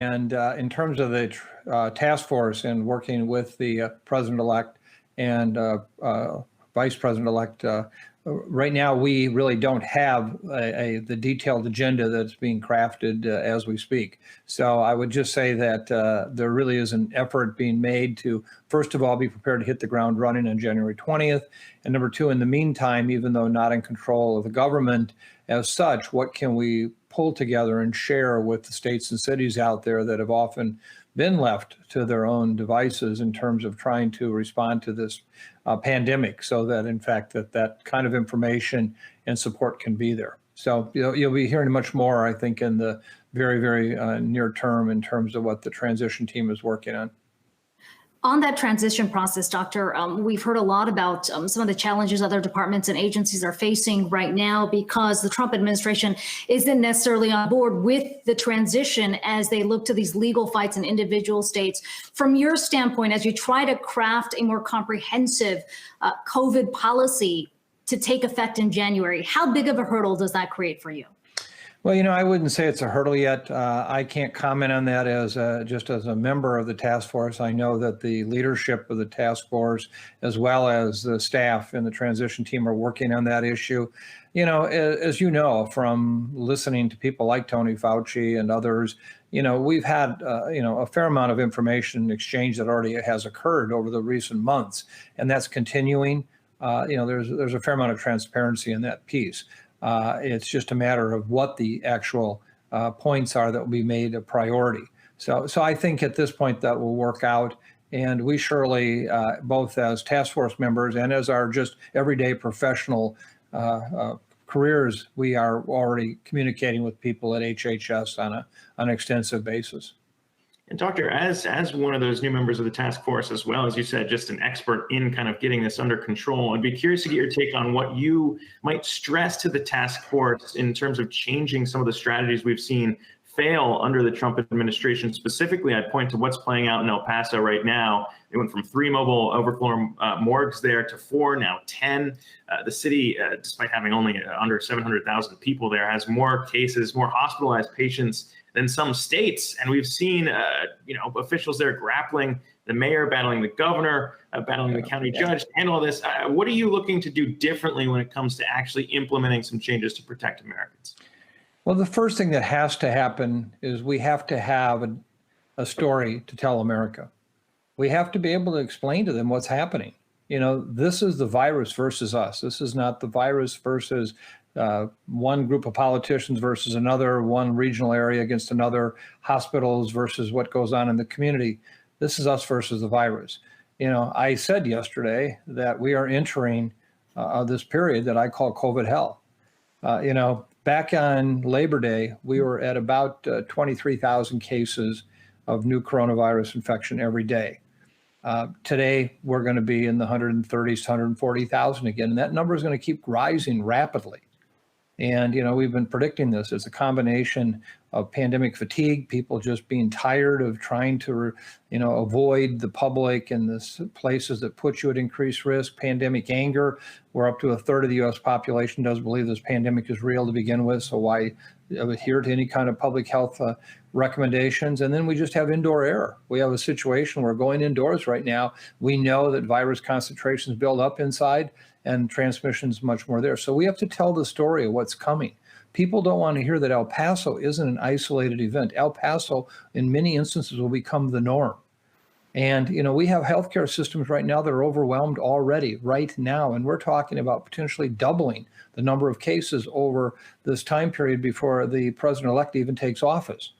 And in terms of the task force and working with the president-elect and vice president-elect, right now we really don't have the detailed agenda that's being crafted as we speak. So I would just say that there really is an effort being made to, first of all, be prepared to hit the ground running on January 20th. And number two, in the meantime, even though not in control of the government as such, what can we pull together and share with the states and cities out there that have often been left to their own devices in terms of trying to respond to this pandemic, so that in fact that kind of information and support can be there. So you'll be hearing much more, I think, in the very, very near term in terms of what the transition team is working on. On that transition process, Doctor, we've heard a lot about some of the challenges other departments and agencies are facing right now because the Trump administration isn't necessarily on board with the transition as they look to these legal fights in individual states. From your standpoint, as you try to craft a more comprehensive COVID policy to take effect in January, how big of a hurdle does that create for you? Well, I wouldn't say it's a hurdle yet. I can't comment on that as just as a member of the task force. I know that the leadership of the task force, as well as the staff and the transition team, are working on that issue. As you know, from listening to people like Tony Fauci and others, we've had, a fair amount of information exchange that already has occurred over the recent months, and that's continuing. There's a fair amount of transparency in that piece. It's just a matter of what the actual points are that will be made a priority. So I think at this point that will work out. And we surely, both as task force members and as our just everyday professional careers, we are already communicating with people at HHS on an extensive basis. And Doctor, as one of those new members of the task force, as well as you said, just an expert in kind of getting this under control, I'd be curious to get your take on what you might stress to the task force in terms of changing some of the strategies we've seen fail under the Trump administration. Specifically, I'd point to what's playing out in El Paso right now. They went from 3 mobile overflow morgues there to 4, now 10. The city, despite having only under 700,000 people there, has more cases, more hospitalized patients than some states. And we've seen, officials there grappling, the mayor battling the governor, battling the county judge, and all this. What are you looking to do differently when it comes to actually implementing some changes to protect Americans? Well, the first thing that has to happen is we have to have a story to tell America. We have to be able to explain to them what's happening. This is the virus versus us. This is not the virus versus one group of politicians versus another, one regional area against another, hospitals versus what goes on in the community. This is us versus the virus. I said yesterday that we are entering this period that I call COVID hell. Back on Labor Day, we were at about 23,000 cases of new coronavirus infection every day. Today, we're going to be in the 130s to 140,000 again, and that number is going to keep rising rapidly. And, we've been predicting this. It's a combination of pandemic fatigue, people just being tired of trying to, avoid the public and the places that put you at increased risk, pandemic anger. We're up to a third of the U.S. population does believe this pandemic is real to begin with, so why adhere to any kind of public health recommendations? And then we just have indoor air. We have a situation where going indoors right now, we know that virus concentrations build up inside and transmission is much more there. So we have to tell the story of what's coming. People don't want to hear that El Paso isn't an isolated event. El Paso, in many instances, will become the norm. And, we have healthcare systems right now that are overwhelmed already right now. And we're talking about potentially doubling the number of cases over this time period before the president-elect even takes office.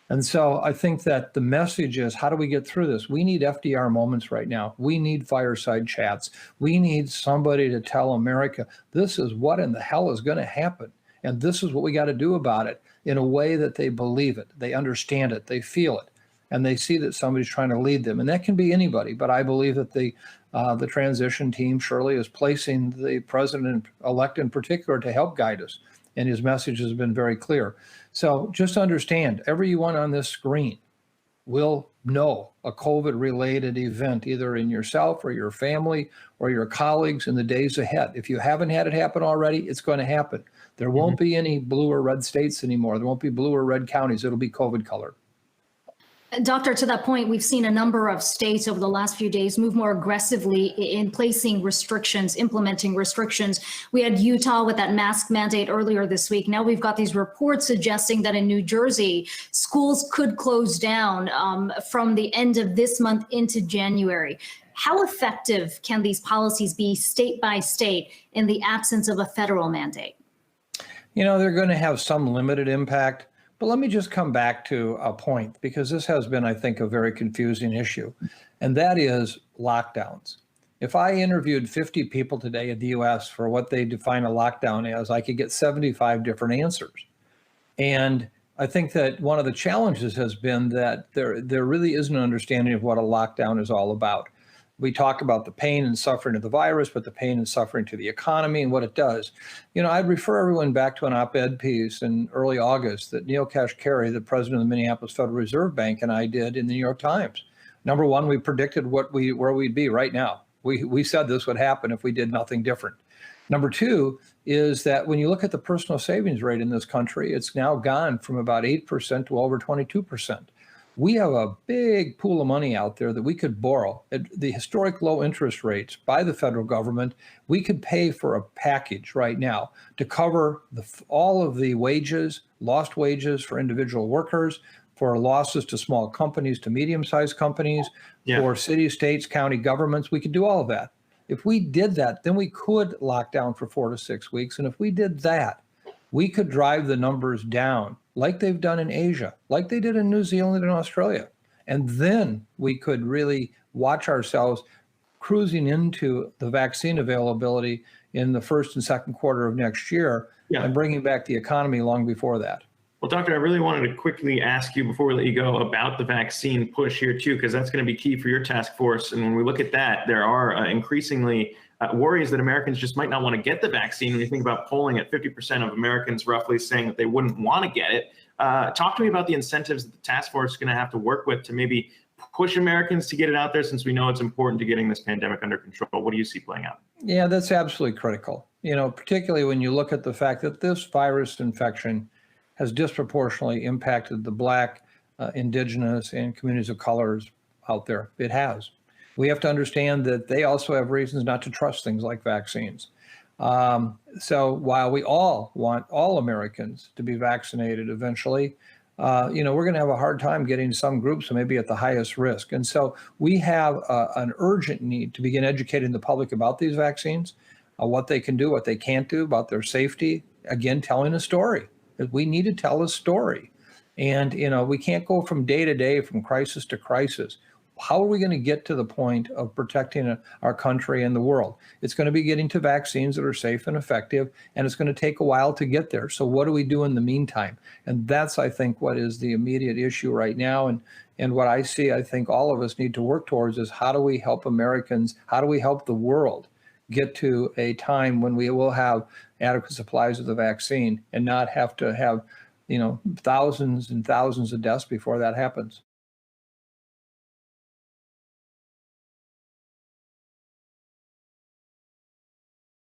And so I think that the message is, how do we get through this? We need FDR moments right now. We need fireside chats. We need somebody to tell America, this is what in the hell is going to happen. And this is what we got to do about it in a way that they believe it, they understand it, they feel it, and they see that somebody's trying to lead them. And that can be anybody, but I believe that the transition team surely is placing the president-elect in particular to help guide us. And his message has been very clear. So just understand, everyone on this screen will know a COVID-related event, either in yourself or your family or your colleagues in the days ahead. If you haven't had it happen already, it's going to happen. There won't be any blue or red states anymore. There won't be blue or red counties. It'll be COVID colored. Doctor, to that point, we've seen a number of states over the last few days move more aggressively in placing restrictions, implementing restrictions. We had Utah with that mask mandate earlier this week. Now we've got these reports suggesting that in New Jersey, schools could close down from the end of this month into January. How effective can these policies be state by state in the absence of a federal mandate? You know, they're going to have some limited impact. But let me just come back to a point, because this has been, I think, a very confusing issue, and that is lockdowns. If I interviewed 50 people today in the US for what they define a lockdown as, I could get 75 different answers. And I think that one of the challenges has been that there really is an understanding of what a lockdown is all about. We talk about the pain and suffering of the virus, but the pain and suffering to the economy and what it does. You know, I'd refer everyone back to an op-ed piece in early August that Neil Kashkari, the president of the Minneapolis Federal Reserve Bank, and I did in the New York Times. Number one, we predicted where we'd be right now. We said this would happen if we did nothing different. Number two is that when you look at the personal savings rate in this country, it's now gone from about 8% to over 22%. We have a big pool of money out there that we could borrow at the historic low interest rates by the federal government. We could pay for a package right now to cover all of the wages, lost wages for individual workers, for losses to small companies, to medium-sized companies, for cities, states, county governments. We could do all of that. If we did that, then we could lock down for 4 to 6 weeks. And if we did that, we could drive the numbers down like they've done in Asia, like they did in New Zealand and Australia. And then we could really watch ourselves cruising into the vaccine availability in the first and second quarter of next year and bringing back the economy long before that. Well, Doctor, I really wanted to quickly ask you before we let you go about the vaccine push here too, because that's going to be key for your task force. And when we look at that, there are increasingly worries that Americans just might not want to get the vaccine. When you think about polling at 50% of Americans roughly saying that they wouldn't want to get it. Talk to me about the incentives that the task force is going to have to work with to maybe push Americans to get it out there, since we know it's important to getting this pandemic under control. What do you see playing out? Yeah, that's absolutely critical. You know, particularly when you look at the fact that this virus infection has disproportionately impacted the Black, Indigenous, and communities of colors out there. It has. We have to understand that they also have reasons not to trust things like vaccines. So while we all want all Americans to be vaccinated eventually, you know, we're going to have a hard time getting some groups who may be at the highest risk. And so we have an urgent need to begin educating the public about these vaccines, what they can do, what they can't do, about their safety. Again, telling a story. We need to tell a story. And, you know, we can't go from day to day, from crisis to crisis. How are we going to get to the point of protecting our country and the world? It's going to be getting to vaccines that are safe and effective, and it's going to take a while to get there. So what do we do in the meantime? And that's, I think, what is the immediate issue right now. And what I see, I think all of us need to work towards is, how do we help Americans? How do we help the world get to a time when we will have adequate supplies of the vaccine and not have to have, you know, thousands and thousands of deaths before that happens?